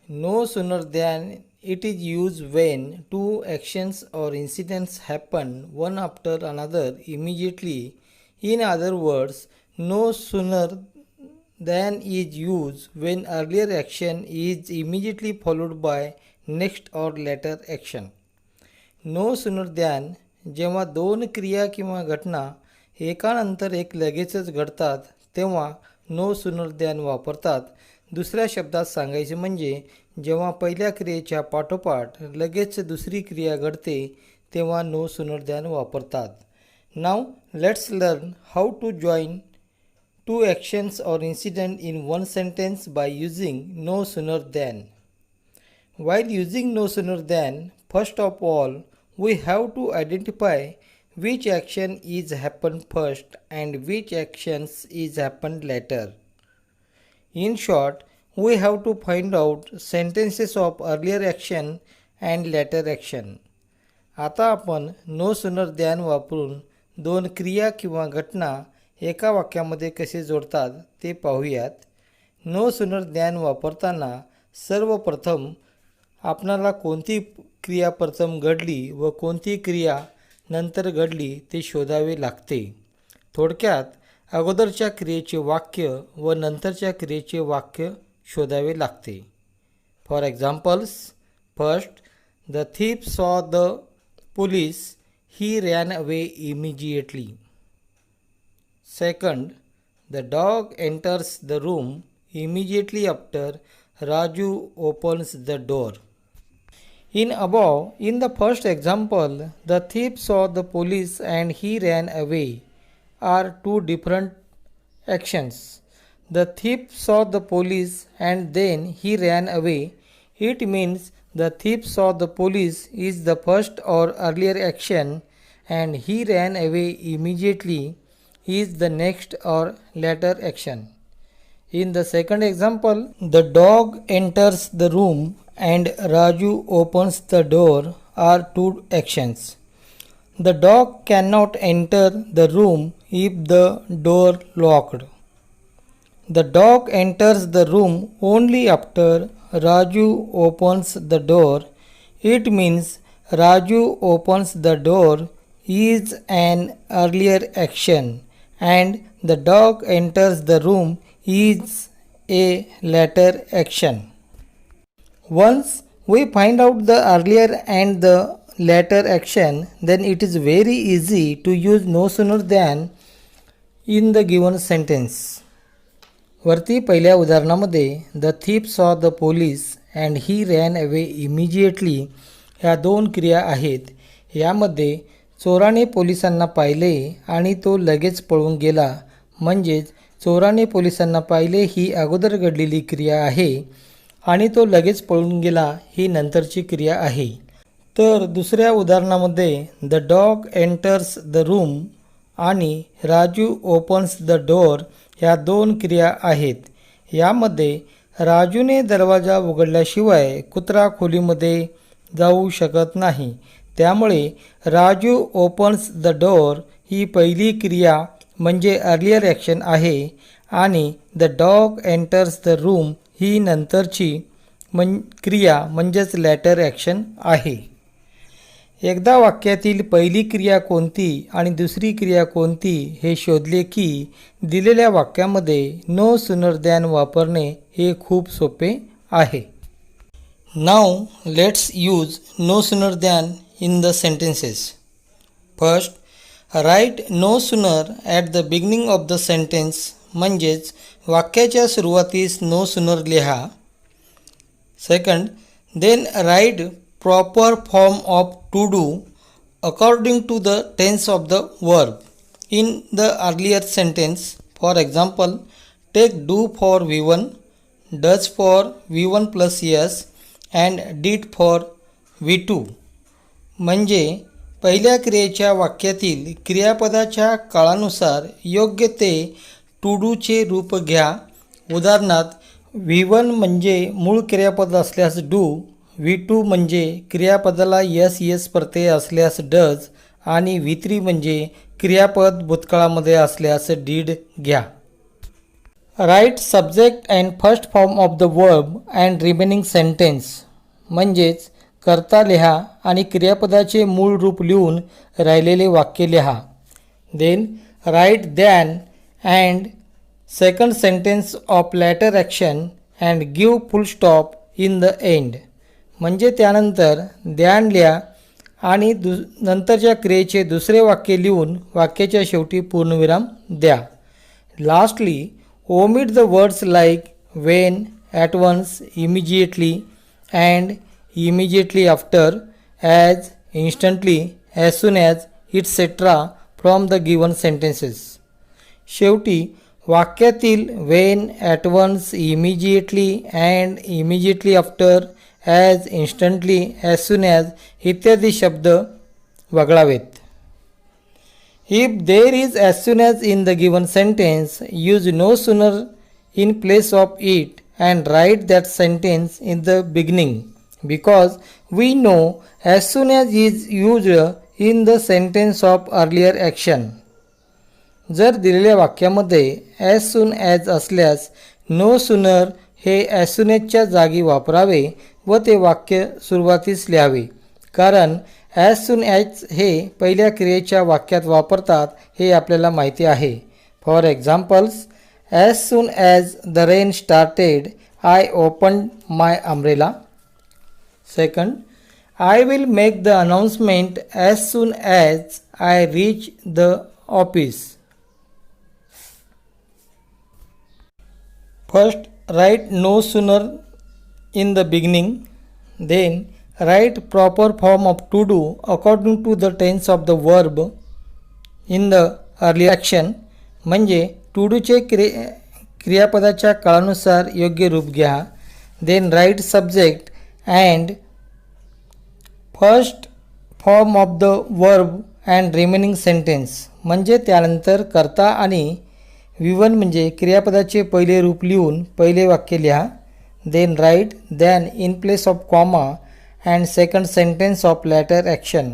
No sooner than it is used when two actions or incidents happen one after another immediately. In other words, no sooner than is used when earlier action is immediately followed by next or later action. No sooner than जेव्हा दोन क्रिया किंवा घटना एकानंतर एक लगेचच घडतात तेव्हा नो सूनर दॅन वापरतात. दुसऱ्या शब्दात सांगायचे म्हणजे जेव्हा पहिल्या क्रियेच्या पाठोपाठ लगेच दुसरी क्रिया घडते तेव्हा नो सूनर दॅन वापरतात. Now let's learn how to join two actions or incident in one sentence by using no sooner than. While using no sooner than, first of all, we have to identify which action is happened first and which actions is happened later. In short, we have to find out sentences of earlier action and later action. आता आपण no sooner than वापरून दोन क्रिया किंवा घटना एका वाक्यामध्ये कसे जोडतात ते पाहूयात. no sooner than वापरताना सर्वप्रथम आपणाला कोणती क्रिया प्रथम घडली व कोणती क्रिया नंतर घडली ते शोधावे लागते. थोडक्यात अगोदरच्या क्रियेचे वाक्य व नंतरच्या क्रियेचे वाक्य शोधावे लागते. For examples, first, the thief saw the police, he ran away immediately. Second, the dog enters the room immediately after Raju opens the door. In the first example, the thief saw the police and he ran away are two different actions. The thief saw the police and then he ran away. It means the thief saw the police is the first or earlier action and he ran away immediately is the next or later action. In the second example, the dog enters the room and Raju opens the door are two actions. The dog cannot enter the room if the door locked. The dog enters the room only after Raju opens the door. It means Raju opens the door is an earlier action and the dog enters the room is a later action. Once we find out the earlier and the later action, then it is very easy to use no sooner than in the given sentence. वरती पहिल्या उदाहरणामध्ये the thief saw the police and he ran away immediately ह्या दोन क्रिया आहेत. यामध्ये चोराने पोलिसांना पाहिले आणि तो लगेच पळून गेला, म्हणजेच चोराने पोलिसांना पाहिले ही अगोदर घडलेली क्रिया आहे आणि तो लगेच पळून गेला ही नंतरची क्रिया आहे. तर दुसऱ्या उदाहरणामध्ये the dog enters the room आणि राजू ओपन्स द डोअर ह्या दोन क्रिया आहेत. यामध्ये राजूने दरवाजा उघडल्याशिवाय कुत्रा खोलीमध्ये जाऊ शकत नाही, त्यामुळे राजू ओपन्स द डोअर ही पहिली क्रिया म्हणजे अर्लियर ॲक्शन आहे आणि the dog enters the room ही नंतरची क्रिया म्हणजेच लॅटर ॲक्शन आहे. एकदा वाक्यातील पहिली क्रिया कोणती आणि दुसरी क्रिया कोणती हे शोधले की दिलेल्या वाक्यामध्ये नो सूनर दॅन वापरणे हे खूप सोपे आहे. Now let's use no sooner than in the sentences. First, write no sooner at the beginning of the sentence, म्हणजेच वाक्याच्या सुरुवातीस नो सूनर लिहा. Second, then write proper form of to do according to the tense of the verb in the earlier sentence. For example, take do for V1, does for V1 plus es and did for V2. म्हणजे पहिल्या क्रियेच्या वाक्यातील क्रियापदाच्या काळानुसार योग्य ते to डूचे रूप घ्या. उदाहरणार्थ V1 म्हणजे मूळ क्रियापद असल्यास डू, V2 म्हणजे क्रियापदाला यस यस प्रत्यय असल्यास डज आणि V3 म्हणजे क्रियापद भूतकाळामध्ये असल्यास डीड घ्या. Write subject and first form of the verb and remaining sentence म्हणजेच कर्ता लिहा आणि क्रियापदाचे मूळ रूप लिहून राहिलेले वाक्य लिहा. Then write than and second sentence of later action and give full stop in the end म्हणजे त्यानंतर द्यान लिहा आणि नंतरच्या क्रियेचे दुसरे वाक्य लिहून वाक्याच्या शेवटी पूर्णविराम द्या. Lastly omit the words like when, at once, immediately and immediately after, as, instantly, as soon as, etc. from the given sentences. शेवटी वाक्यातील when, at once, immediately and immediately after, as, instantly, as soon as इत्यादी शब्द वगळावेत. If there is as soon as in the given sentence, use no sooner in place of it and write that sentence in the beginning because we know as soon as is used in the sentence of earlier action. जर दिलेल्या वाक्यामध्ये as soon as असल्यास no sooner हे as soon asच्या जागी वापरावे व ते वाक्य सुरुवातीस लिहावे कारण ॲज सून ॲज हे पहिल्या क्रियेच्या वाक्यात वापरतात हे आपल्याला माहिती आहे. For examples as soon as the rain started I opened my umbrella. Second I will make the announcement as soon as I reach the office. First write no sooner in the beginning. Then write proper form of to do according to the tense of the verb in the early action म्हणजे to do चे क्रियापदाच्या काळानुसार योग्य रूप घ्या. then write subject and first form of the verb and remaining sentence म्हणजे त्यानंतर कर्ता आणि V1 म्हणजे क्रियापदाचे पहिले रूप लिहून पहिले वाक्य लिहा. then write then in place of comma and second sentence of later action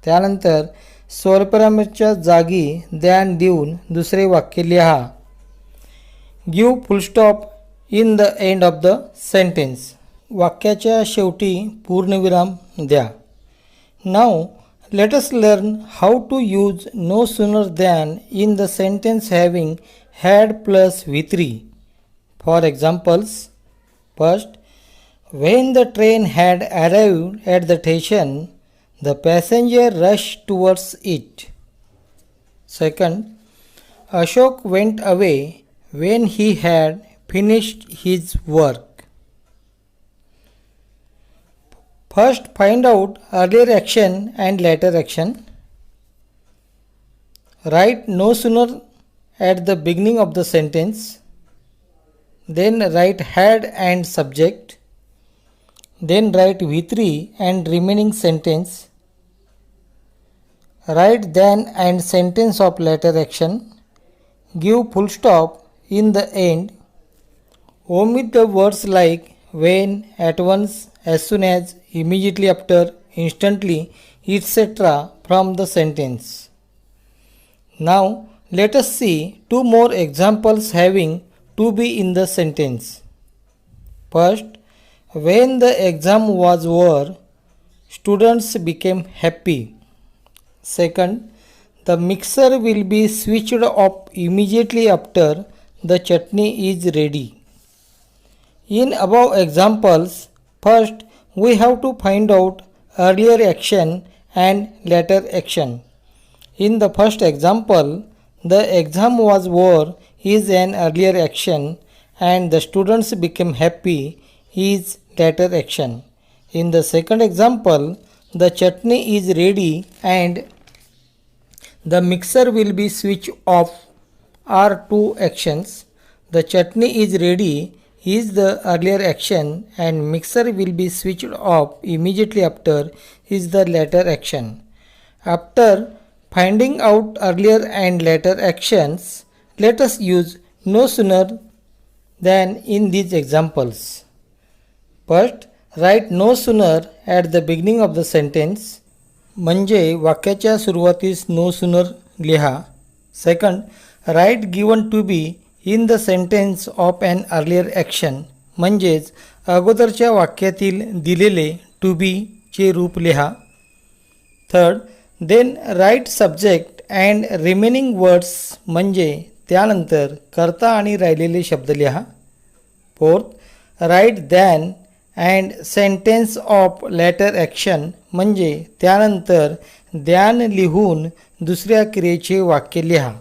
त्यानंतर स्वल्पविरामाच्या जागी द्यान देऊन दुसरे वाक्य लिहा. Give full stop in the end of the sentence वाक्याच्या शेवटी पूर्णविराम द्या. Now let us learn how to use no sooner than in the sentence having had plus V3. For examples first when the train had arrived at the station, the passenger rushed towards it. Second, Ashok went away when he had finished his work. First, find out earlier action and later action. Write no sooner at the beginning of the sentence. Then write had and subject. Then write V3 and remaining sentence. Write then and sentence of later action. Give full stop in the end. Omit the words like when, at once, as soon as, immediately after, instantly, etc. from the sentence. Now let us see two more examples having to be in the sentence. First, when the exam was over, students became happy. Second, the mixer will be switched off immediately after the chutney is ready. In above examples, first we have to find out earlier action and later action. In the first example, the exam was over is an earlier action and the students became happy is later action. In the second example, the chutney is ready and the mixer will be switched off are two actions. The chutney is ready is the earlier action and mixer will be switched off immediately after is the later action. After finding out earlier and later actions, let us use no sooner than in these examples. First, write no sooner at the beginning of the sentence म्हणजे वाक्याच्या सुरुवातीस no sooner लिहा. Second, write given to be in the sentence of an earlier action म्हणजेच अगोदरच्या वाक्यातील दिलेले to बीचे रूप लिहा. Third, then write subject and remaining words म्हणजे त्यानंतर कर्ता आणि राहिलेले शब्द लिहा. Fourth, write than and sentence of later action म्हणजे त्यानंतर द्यान लिहून दुसऱ्या क्रियेचे वाक्य लिहा.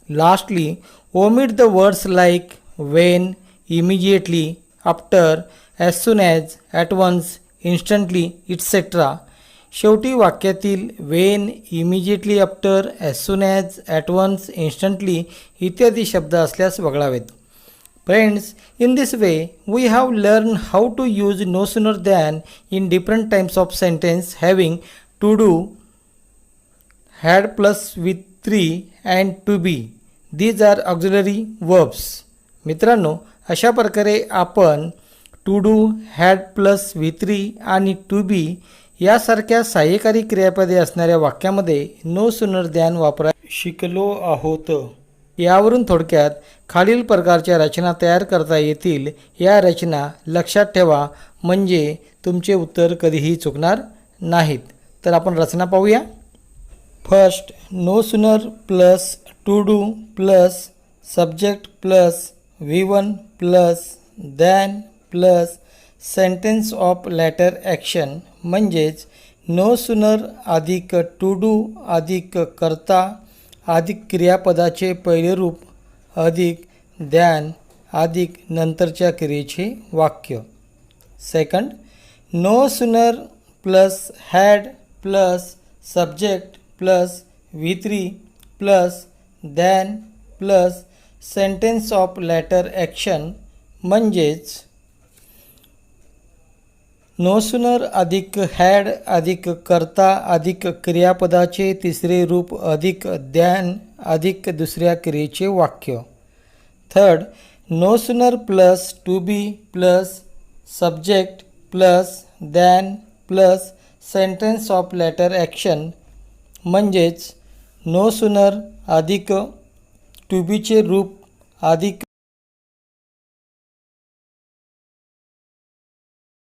Lastly, omit the words like when, immediately, after, as soon as, at once, instantly, etcetera. शेवटी वाक्यातील when, immediately, after, as soon as, at once, instantly इत्यादी शब्द असल्यास वगळावेत. Friends, in this way, we have learned how to use no sooner than in different types of sentence having to do, had plus with three and to be. These are auxiliary verbs. मित्रांनो, अशा प्रकारे आपण to do, had plus with three आणि to be यासारख्या सहाय्यकारी क्रियापदे असणाऱ्या वाक्यामध्ये no sooner than वापरा शिकलो आहोत. यावरून थोडक्यात खालील प्रकारच्या रचना तयार करता येतील. या रचना लक्षात ठेवा म्हणजे तुमचे उत्तर कधीही चुकणार नाहीत. तर आपण रचना पाहूया. First, no sooner plus to do plus subject plus V1 plus than plus sentence of later action म्हणजेच नो सूनर अधिक टू डू अधिक कर्ता अधिक क्रियापदाचे पहिले रूप अधिक दॅन अधिक नंतरच्या क्रियेचे वाक्य. Second, no sooner plus had plus subject plus V3 plus than plus sentence of later action म्हणजेच नो सूनर अधिक हॅड अधिक कर्ता अधिक क्रियापदाचे तिसरे रूप अधिक दॅन अधिक दुसऱ्या क्रियेचे वाक्य. Third, no sooner plus to be plus subject plus than plus sentence of later action म्हणजेच नो सूनर अधिक टू बीचे रूप अधिक